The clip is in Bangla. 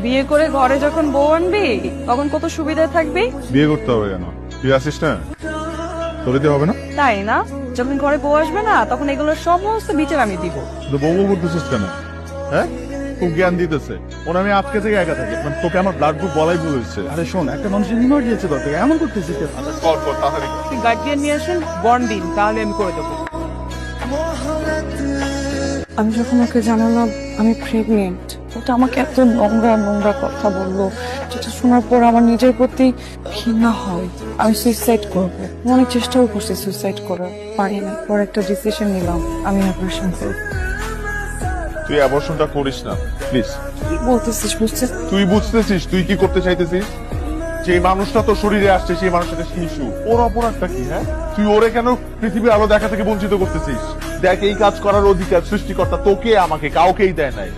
বিয়ে করে ঘরে যখন বউ আনবি তখন কত সুবিধায় থাকবি। বিয়ে করতে হবে কেন? তুই আসিস না, তোরে দিয়ে হবে না? তাই না? যখন ঘরে বউ আসবে না তখন এগুলোর সমস্ত বিচার আমি দিব। তো বউ করতেছিস কেন? হ্যাঁ, খুব জ্ঞান দিতেছে। ওর আমি আজকে থেকে একা থাকি, মানে তোকে আমার ব্লাড গ্রুপ বলাই ভুল হচ্ছে। আরে শোন, একটা মানুষের ইমার্জেন্সি দরকার, এমন করতেছিস কেন? কর কর তাড়াতাড়ি। তুই গার্ডিয়ান নিয়ে আসেন, বন্ড দিন, তাহলে আমি করে দেবো। আমি যখন ওকে জানালাম আমি প্রেগনেন্ট, ওটা আমাকে এত নোংরা নোংরা কথা বললো, যেটা শোনার পর আমার নিজের প্রতি ঘৃণা হয়। আমি সুইসাইড করবো, আমি অনেক চেষ্টাও করছি সুইসাইড করার, পারি না। পর একটা ডিসিশন নিলাম, আমি অপারেশন করবো। তুই অ্যাবর্শনটা করিস না প্লিজ। কি বলতেছিস বুঝতে? তুই বুঝতেছিস তুই কি করতে চাইতেছিস? যে মানুষটা তোর শরীরে আসছে সেই মানুষটা শিশু, ওর অপরাধটা কি? হ্যাঁ, তুই ওরে কেন পৃথিবীর আলো দেখা থেকে বঞ্চিত করতেছিস? দেখ, এই কাজ করার অধিকার সৃষ্টিকর্তা তোকে আমাকে কাউকেই দেয় নাই।